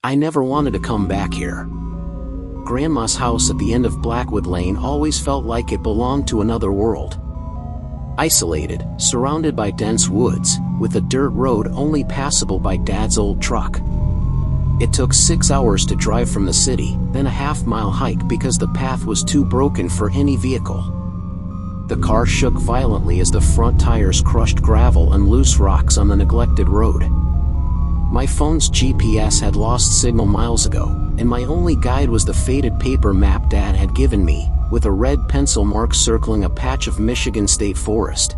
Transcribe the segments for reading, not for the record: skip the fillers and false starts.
I never wanted to come back here. Grandma's house at the end of Blackwood Lane always felt like it belonged to another world. Isolated, surrounded by dense woods, with a dirt road only passable by Dad's old truck. It took 6 hours to drive from the city, then a half-mile hike because the path was too broken for any vehicle. The car shook violently as the front tires crushed gravel and loose rocks on the neglected road. My phone's GPS had lost signal miles ago, and my only guide was the faded paper map Dad had given me, with a red pencil mark circling a patch of Michigan State forest.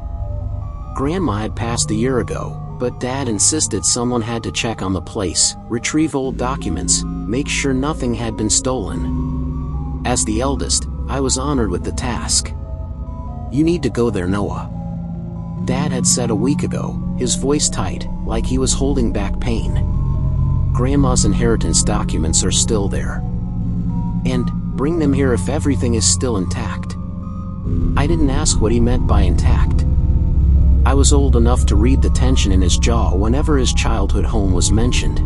Grandma had passed a year ago, but Dad insisted someone had to check on the place, retrieve old documents, make sure nothing had been stolen. As the eldest, I was honored with the task. "You need to go there, Noah," Dad had said a week ago, his voice tight, like he was holding back pain. "Grandma's inheritance documents are still there. And bring them here if everything is still intact." I didn't ask what he meant by intact. I was old enough to read the tension in his jaw whenever his childhood home was mentioned.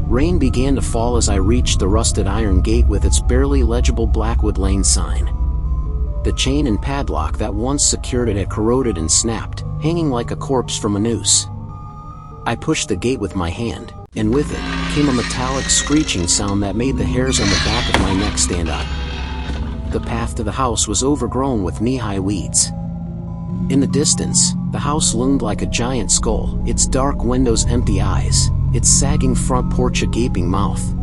Rain began to fall as I reached the rusted iron gate with its barely legible Blackwood Lane sign. The chain and padlock that once secured it had corroded and snapped, hanging like a corpse from a noose. I pushed the gate with my hand, and with it came a metallic screeching sound that made the hairs on the back of my neck stand up. The path to the house was overgrown with knee-high weeds. In the distance, the house loomed like a giant skull, its dark windows empty eyes, its sagging front porch a gaping mouth.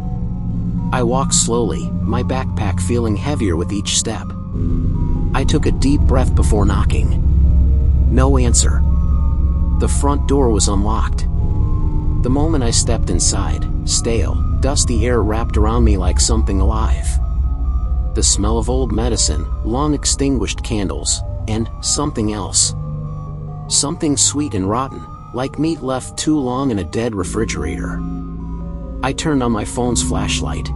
I walked slowly, my backpack feeling heavier with each step. I took a deep breath before knocking. No answer. The front door was unlocked. The moment I stepped inside, stale, dusty air wrapped around me like something alive. The smell of old medicine, long extinguished candles, and something else. Something sweet and rotten, like meat left too long in a dead refrigerator. I turned on my phone's flashlight.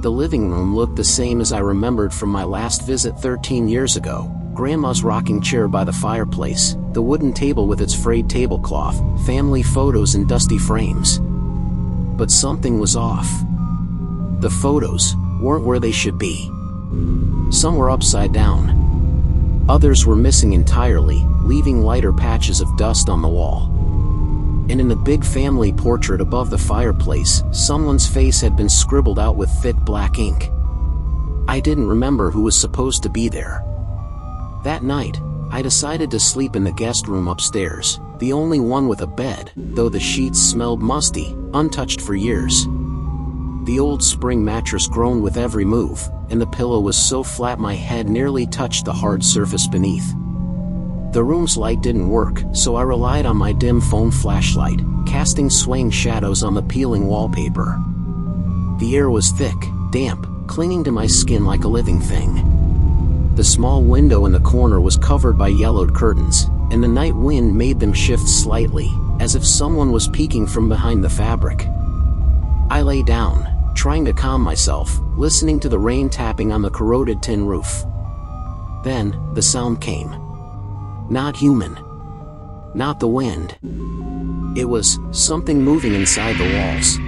The living room looked the same as I remembered from my last visit 13 years ago. Grandma's rocking chair by the fireplace, the wooden table with its frayed tablecloth, family photos in dusty frames. But something was off. The photos weren't where they should be. Some were upside down. Others were missing entirely, leaving lighter patches of dust on the wall. And in the big family portrait above the fireplace, someone's face had been scribbled out with thick black ink. I didn't remember who was supposed to be there. That night, I decided to sleep in the guest room upstairs, the only one with a bed, though the sheets smelled musty, untouched for years. The old spring mattress groaned with every move, and the pillow was so flat my head nearly touched the hard surface beneath. The room's light didn't work, so I relied on my dim phone flashlight, casting swaying shadows on the peeling wallpaper. The air was thick, damp, clinging to my skin like a living thing. The small window in the corner was covered by yellowed curtains, and the night wind made them shift slightly, as if someone was peeking from behind the fabric. I lay down, trying to calm myself, listening to the rain tapping on the corroded tin roof. Then, the sound came. Not human. Not the wind. It was something moving inside the walls.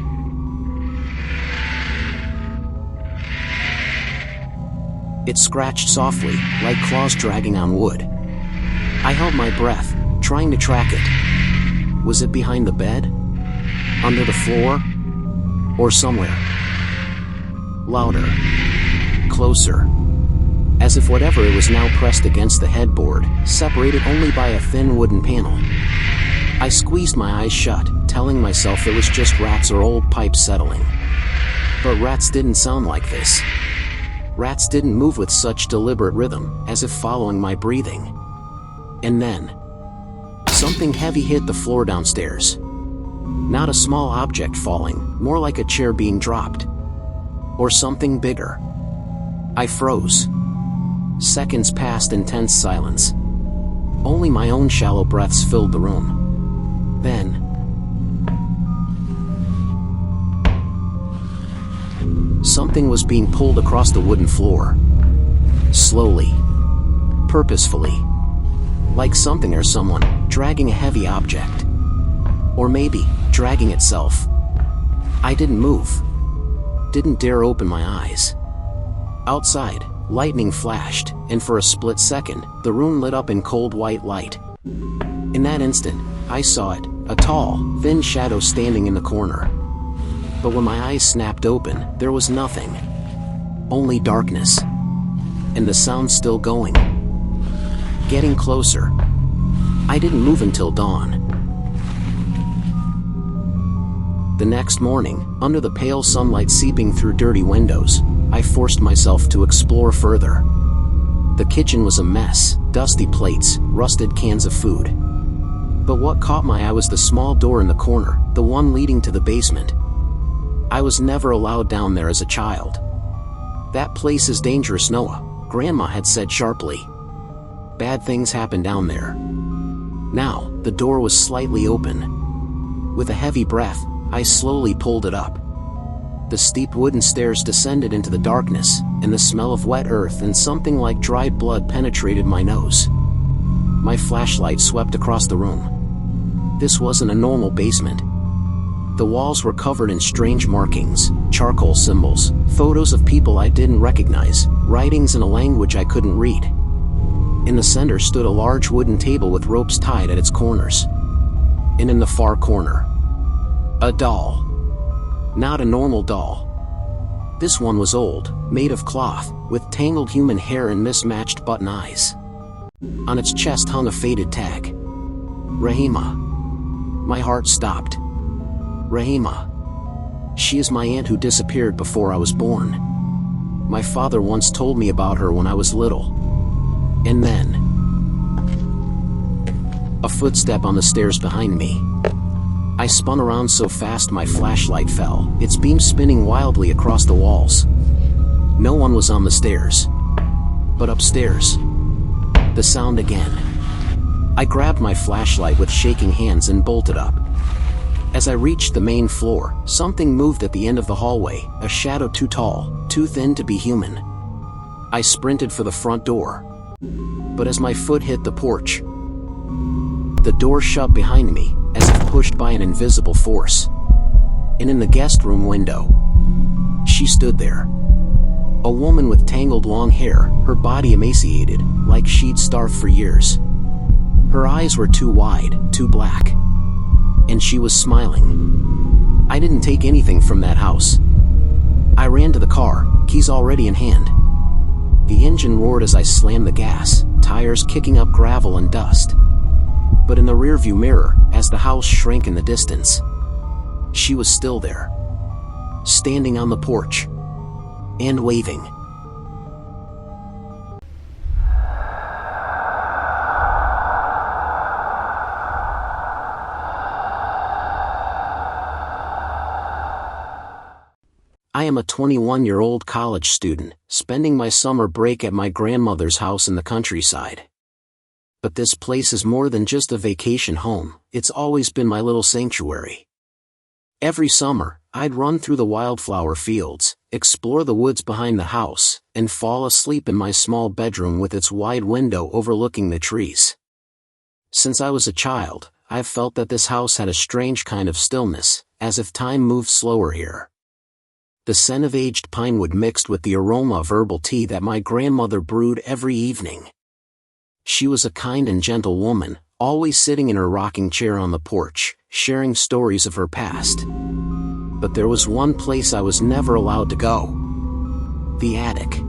It scratched softly, like claws dragging on wood. I held my breath, trying to track it. Was it behind the bed? Under the floor? Or somewhere? Louder. Closer. As if whatever it was now pressed against the headboard, separated only by a thin wooden panel. I squeezed my eyes shut, telling myself it was just rats or old pipes settling. But rats didn't sound like this. Rats didn't move with such deliberate rhythm, as if following my breathing. And then, something heavy hit the floor downstairs. Not a small object falling, more like a chair being dropped. Or something bigger. I froze. Seconds passed in tense silence. Only my own shallow breaths filled the room. Then, something was being pulled across the wooden floor. Slowly. Purposefully. Like something or someone, dragging a heavy object. Or maybe, dragging itself. I didn't move. Didn't dare open my eyes. Outside, lightning flashed, and for a split second, the room lit up in cold white light. In that instant, I saw it, a tall, thin shadow standing in the corner. But when my eyes snapped open, there was nothing. Only darkness. And the sound still going. Getting closer. I didn't move until dawn. The next morning, under the pale sunlight seeping through dirty windows, I forced myself to explore further. The kitchen was a mess, dusty plates, rusted cans of food. But what caught my eye was the small door in the corner, the one leading to the basement. I was never allowed down there as a child. "That place is dangerous, Noah," Grandma had said sharply. "Bad things happen down there." Now, the door was slightly open. With a heavy breath, I slowly pulled it up. The steep wooden stairs descended into the darkness, and the smell of wet earth and something like dried blood penetrated my nose. My flashlight swept across the room. This wasn't a normal basement. The walls were covered in strange markings, charcoal symbols, photos of people I didn't recognize, writings in a language I couldn't read. In the center stood a large wooden table with ropes tied at its corners. And in the far corner, a doll. Not a normal doll. This one was old, made of cloth, with tangled human hair and mismatched button eyes. On its chest hung a faded tag. Rahima. My heart stopped. Rahima. She is my aunt who disappeared before I was born. My father once told me about her when I was little. And then, a footstep on the stairs behind me. I spun around so fast my flashlight fell, its beam spinning wildly across the walls. No one was on the stairs. But upstairs. The sound again. I grabbed my flashlight with shaking hands and bolted up. As I reached the main floor, something moved at the end of the hallway, a shadow too tall, too thin to be human. I sprinted for the front door. But as my foot hit the porch, the door shut behind me, as if pushed by an invisible force. And in the guest room window, she stood there. A woman with tangled long hair, her body emaciated, like she'd starved for years. Her eyes were too wide, too black. And she was smiling. I didn't take anything from that house. I ran to the car, keys already in hand. The engine roared as I slammed the gas, tires kicking up gravel and dust. But in the rearview mirror, as the house shrank in the distance, she was still there, standing on the porch, and waving. I am a 21-year-old college student, spending my summer break at my grandmother's house in the countryside. But this place is more than just a vacation home, it's always been my little sanctuary. Every summer, I'd run through the wildflower fields, explore the woods behind the house, and fall asleep in my small bedroom with its wide window overlooking the trees. Since I was a child, I've felt that this house had a strange kind of stillness, as if time moved slower here. The scent of aged pine wood mixed with the aroma of herbal tea that my grandmother brewed every evening. She was a kind and gentle woman, always sitting in her rocking chair on the porch, sharing stories of her past. But there was one place I was never allowed to go. The attic.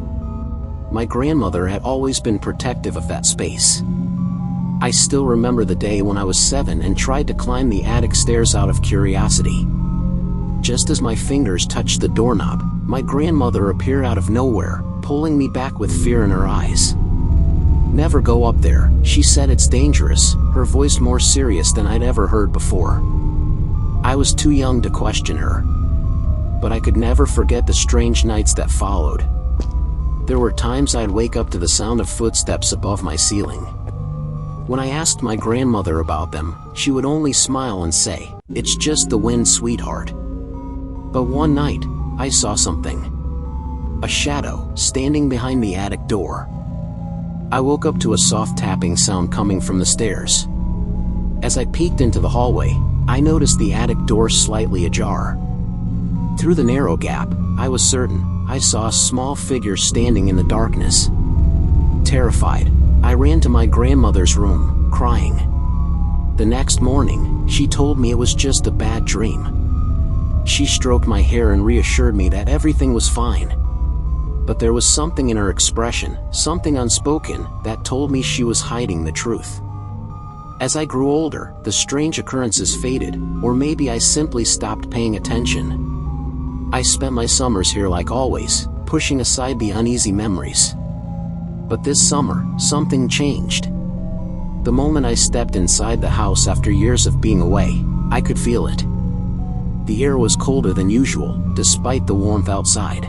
My grandmother had always been protective of that space. I still remember the day when I was 7 and tried to climb the attic stairs out of curiosity. Just as my fingers touched the doorknob, my grandmother appeared out of nowhere, pulling me back with fear in her eyes. "Never go up there," she said. "It's dangerous," her voice more serious than I'd ever heard before. I was too young to question her. But I could never forget the strange nights that followed. There were times I'd wake up to the sound of footsteps above my ceiling. When I asked my grandmother about them, she would only smile and say, "It's just the wind, sweetheart." But one night, I saw something. A shadow, standing behind the attic door. I woke up to a soft tapping sound coming from the stairs. As I peeked into the hallway, I noticed the attic door slightly ajar. Through the narrow gap, I was certain I saw a small figure standing in the darkness. Terrified, I ran to my grandmother's room, crying. The next morning, she told me it was just a bad dream. She stroked my hair and reassured me that everything was fine. But there was something in her expression, something unspoken, that told me she was hiding the truth. As I grew older, the strange occurrences faded, or maybe I simply stopped paying attention. I spent my summers here like always, pushing aside the uneasy memories. But this summer, something changed. The moment I stepped inside the house after years of being away, I could feel it. The air was colder than usual, despite the warmth outside.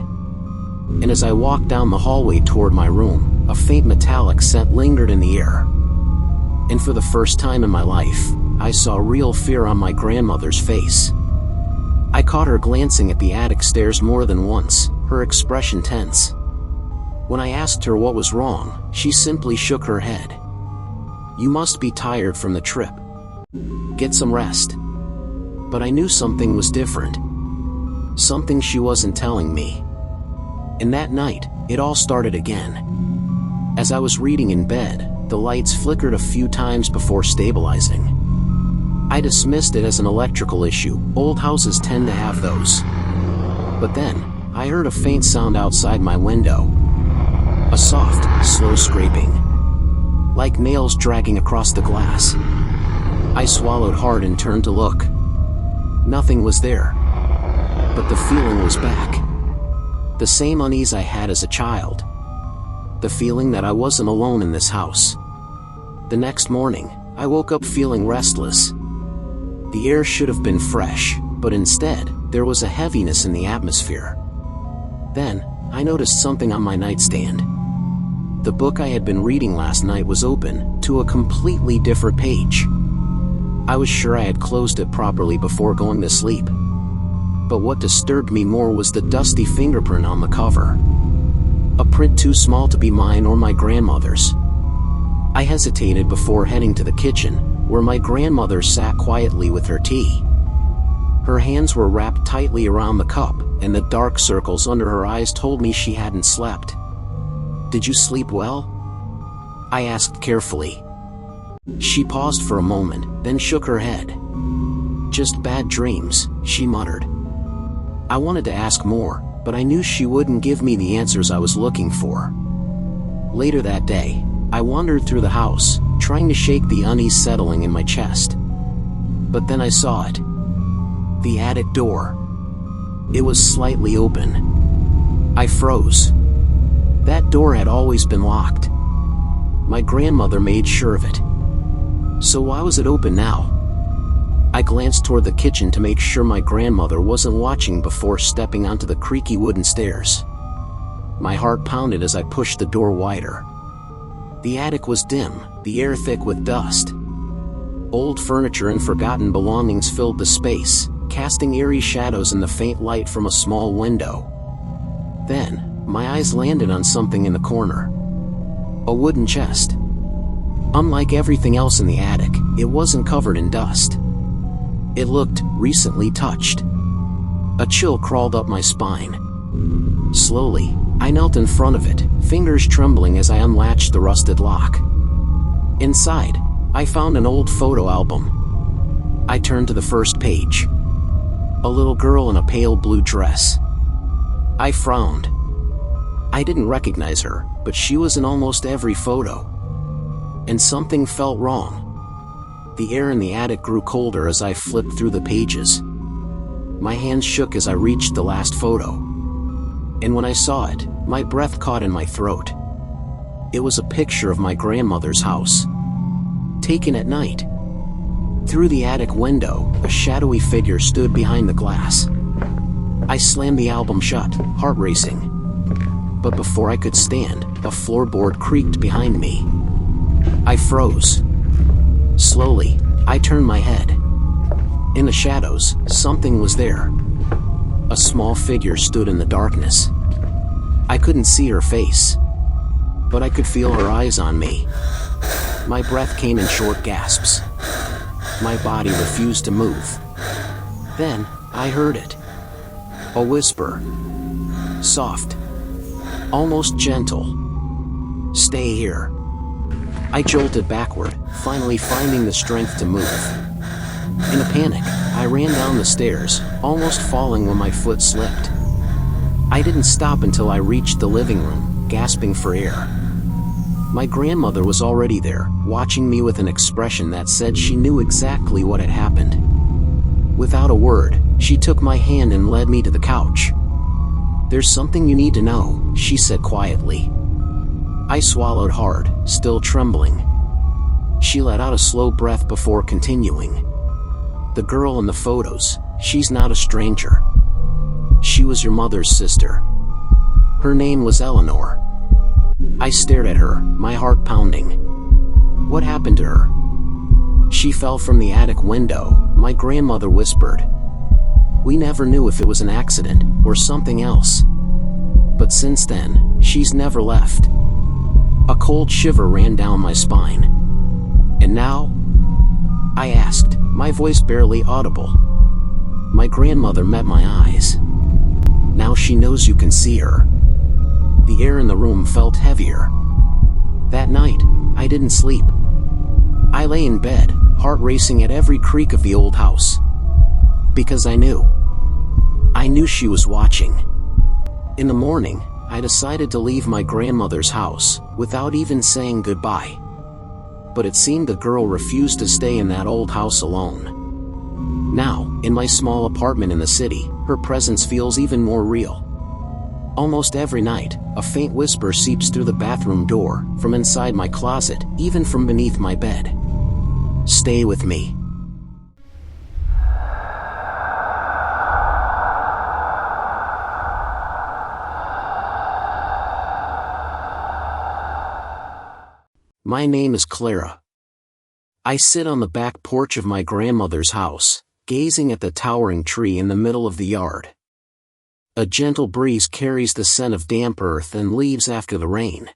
And as I walked down the hallway toward my room, a faint metallic scent lingered in the air. And for the first time in my life, I saw real fear on my grandmother's face. I caught her glancing at the attic stairs more than once, her expression tense. When I asked her what was wrong, she simply shook her head. "You must be tired from the trip. Get some rest." But I knew something was different. Something she wasn't telling me. And that night, it all started again. As I was reading in bed, the lights flickered a few times before stabilizing. I dismissed it as an electrical issue. Old houses tend to have those. But then, I heard a faint sound outside my window. A soft, slow scraping. Like nails dragging across the glass. I swallowed hard and turned to look. Nothing was there. But the feeling was back. The same unease I had as a child. The feeling that I wasn't alone in this house. The next morning, I woke up feeling restless. The air should have been fresh, but instead, there was a heaviness in the atmosphere. Then, I noticed something on my nightstand. The book I had been reading last night was open, to a completely different page. I was sure I had closed it properly before going to sleep. But what disturbed me more was the dusty fingerprint on the cover. A print too small to be mine or my grandmother's. I hesitated before heading to the kitchen, where my grandmother sat quietly with her tea. Her hands were wrapped tightly around the cup, and the dark circles under her eyes told me she hadn't slept. "Did you sleep well?" I asked carefully. She paused for a moment, then shook her head. "Just bad dreams," she muttered. I wanted to ask more, but I knew she wouldn't give me the answers I was looking for. Later that day, I wandered through the house, trying to shake the unease settling in my chest. But then I saw it. The attic door. It was slightly open. I froze. That door had always been locked. My grandmother made sure of it. So why was it open now? I glanced toward the kitchen to make sure my grandmother wasn't watching before stepping onto the creaky wooden stairs. My heart pounded as I pushed the door wider. The attic was dim, the air thick with dust. Old furniture and forgotten belongings filled the space, casting eerie shadows in the faint light from a small window. Then, my eyes landed on something in the corner. A wooden chest. Unlike everything else in the attic, it wasn't covered in dust. It looked recently touched. A chill crawled up my spine. Slowly, I knelt in front of it, fingers trembling as I unlatched the rusted lock. Inside, I found an old photo album. I turned to the first page. A little girl in a pale blue dress. I frowned. I didn't recognize her, but she was in almost every photo. And something felt wrong. The air in the attic grew colder as I flipped through the pages. My hands shook as I reached the last photo. And when I saw it, my breath caught in my throat. It was a picture of my grandmother's house. Taken at night. Through the attic window, a shadowy figure stood behind the glass. I slammed the album shut, heart racing. But before I could stand, a floorboard creaked behind me. I froze. Slowly, I turned my head. In the shadows, something was there. A small figure stood in the darkness. I couldn't see her face, but I could feel her eyes on me. My breath came in short gasps. My body refused to move. Then, I heard it. A whisper. Soft. Almost gentle. "Stay here." I jolted backward, finally finding the strength to move. In a panic, I ran down the stairs, almost falling when my foot slipped. I didn't stop until I reached the living room, gasping for air. My grandmother was already there, watching me with an expression that said she knew exactly what had happened. Without a word, she took my hand and led me to the couch. "There's something you need to know," she said quietly. I swallowed hard, still trembling. She let out a slow breath before continuing. "The girl in the photos, she's not a stranger. She was your mother's sister. Her name was Eleanor." I stared at her, my heart pounding. "What happened to her?" "She fell from the attic window," my grandmother whispered. "We never knew if it was an accident or something else. But since then, she's never left." A cold shiver ran down my spine. "And now?" I asked, my voice barely audible. My grandmother met my eyes. "Now she knows you can see her." The air in the room felt heavier. That night, I didn't sleep. I lay in bed, heart racing at every creak of the old house. Because I knew she was watching. In the morning, I decided to leave my grandmother's house, without even saying goodbye. But it seemed the girl refused to stay in that old house alone. Now, in my small apartment in the city, her presence feels even more real. Almost every night, a faint whisper seeps through the bathroom door, from inside my closet, even from beneath my bed. "Stay with me." My name is Clara. I sit on the back porch of my grandmother's house, gazing at the towering tree in the middle of the yard. A gentle breeze carries the scent of damp earth and leaves after the rain.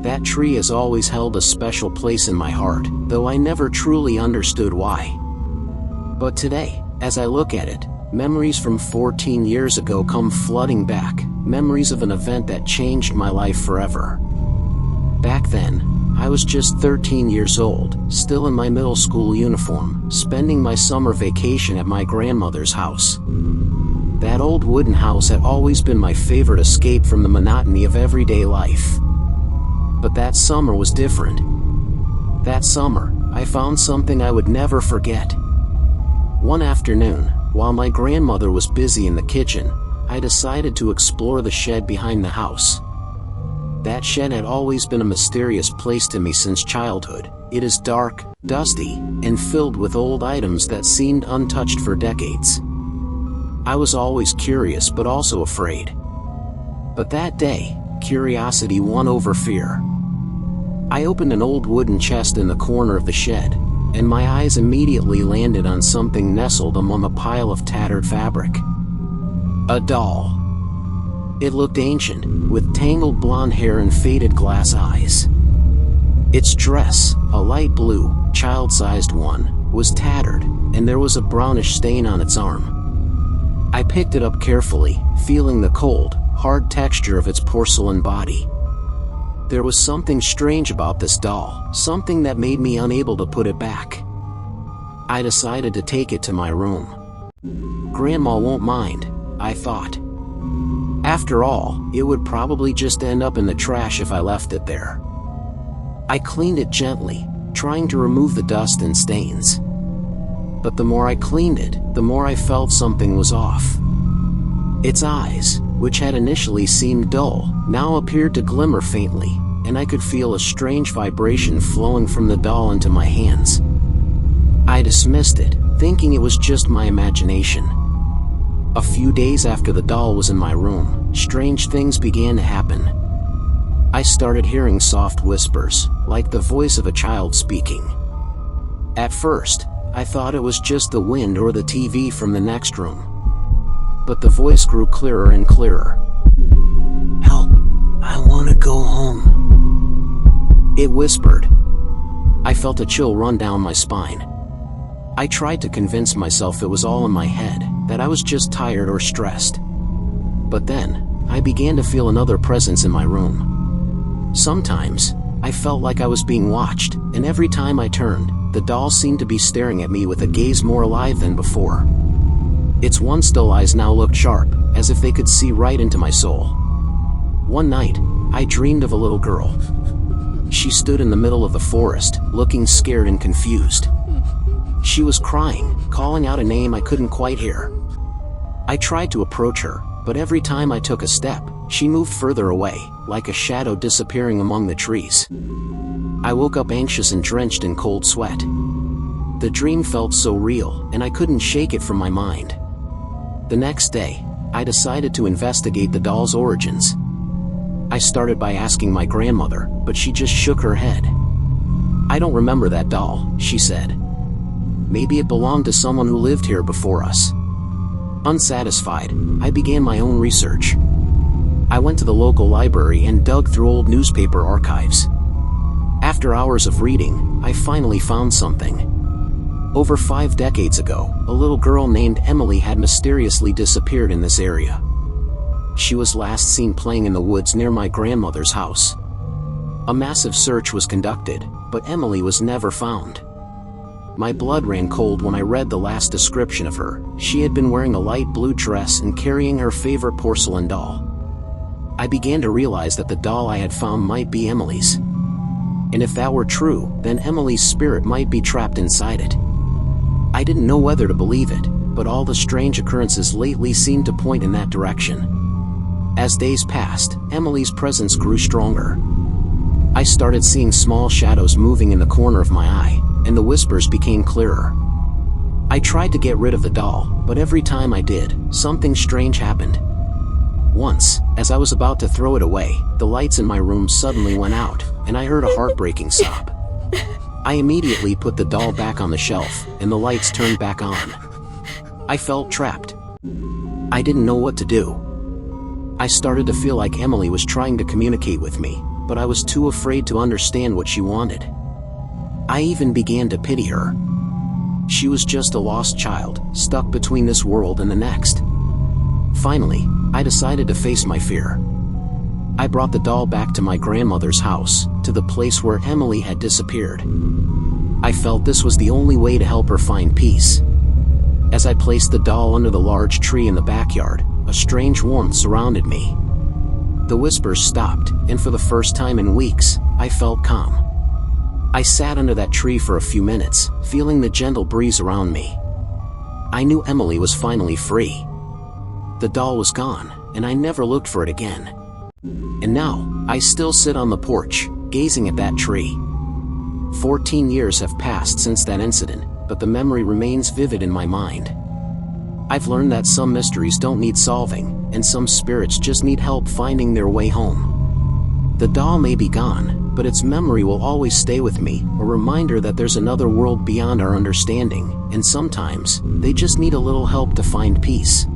That tree has always held a special place in my heart, though I never truly understood why. But today, as I look at it, memories from 14 years ago come flooding back, memories of an event that changed my life forever. Back then, I was just 13 years old, still in my middle school uniform, spending my summer vacation at my grandmother's house. That old wooden house had always been my favorite escape from the monotony of everyday life. But that summer was different. That summer, I found something I would never forget. One afternoon, while my grandmother was busy in the kitchen, I decided to explore the shed behind the house. That shed had always been a mysterious place to me since childhood. It is dark, dusty, and filled with old items that seemed untouched for decades. I was always curious but also afraid. But that day, curiosity won over fear. I opened an old wooden chest in the corner of the shed, and my eyes immediately landed on something nestled among a pile of tattered fabric. A doll. It looked ancient, with tangled blonde hair and faded glass eyes. Its dress, a light blue, child-sized one, was tattered, and there was a brownish stain on its arm. I picked it up carefully, feeling the cold, hard texture of its porcelain body. There was something strange about this doll, something that made me unable to put it back. I decided to take it to my room. Grandma won't mind, I thought. After all, it would probably just end up in the trash if I left it there. I cleaned it gently, trying to remove the dust and stains. But the more I cleaned it, the more I felt something was off. Its eyes, which had initially seemed dull, now appeared to glimmer faintly, and I could feel a strange vibration flowing from the doll into my hands. I dismissed it, thinking it was just my imagination. A few days after the doll was in my room, strange things began to happen. I started hearing soft whispers, like the voice of a child speaking. At first, I thought it was just the wind or the TV from the next room. But the voice grew clearer and clearer. "Help, I want to go home," it whispered. I felt a chill run down my spine. I tried to convince myself it was all in my head, that I was just tired or stressed. But then, I began to feel another presence in my room. Sometimes, I felt like I was being watched, and every time I turned, the doll seemed to be staring at me with a gaze more alive than before. Its once dull eyes now looked sharp, as if they could see right into my soul. One night, I dreamed of a little girl. She stood in the middle of the forest, looking scared and confused. She was crying, calling out a name I couldn't quite hear. I tried to approach her, but every time I took a step, she moved further away, like a shadow disappearing among the trees. I woke up anxious and drenched in cold sweat. The dream felt so real, and I couldn't shake it from my mind. The next day, I decided to investigate the doll's origins. I started by asking my grandmother, but she just shook her head. "I don't remember that doll," she said. "Maybe it belonged to someone who lived here before us." Unsatisfied, I began my own research. I went to the local library and dug through old newspaper archives. After hours of reading, I finally found something. Over 5 decades ago, a little girl named Emily had mysteriously disappeared in this area. She was last seen playing in the woods near my grandmother's house. A massive search was conducted, but Emily was never found. My blood ran cold when I read the last description of her. She had been wearing a light blue dress and carrying her favorite porcelain doll. I began to realize that the doll I had found might be Emily's. And if that were true, then Emily's spirit might be trapped inside it. I didn't know whether to believe it, but all the strange occurrences lately seemed to point in that direction. As days passed, Emily's presence grew stronger. I started seeing small shadows moving in the corner of my eye, and the whispers became clearer. I tried to get rid of the doll, but every time I did, something strange happened. Once, as I was about to throw it away, the lights in my room suddenly went out, and I heard a heartbreaking sob. I immediately put the doll back on the shelf, and the lights turned back on. I felt trapped. I didn't know what to do. I started to feel like Emily was trying to communicate with me, but I was too afraid to understand what she wanted. I even began to pity her. She was just a lost child, stuck between this world and the next. Finally, I decided to face my fear. I brought the doll back to my grandmother's house, to the place where Emily had disappeared. I felt this was the only way to help her find peace. As I placed the doll under the large tree in the backyard, a strange warmth surrounded me. The whispers stopped, and for the first time in weeks, I felt calm. I sat under that tree for a few minutes, feeling the gentle breeze around me. I knew Emily was finally free. The doll was gone, and I never looked for it again. And now, I still sit on the porch, gazing at that tree. 14 years have passed since that incident, but the memory remains vivid in my mind. I've learned that some mysteries don't need solving, and some spirits just need help finding their way home. The doll may be gone, but its memory will always stay with me, a reminder that there's another world beyond our understanding, and sometimes, they just need a little help to find peace.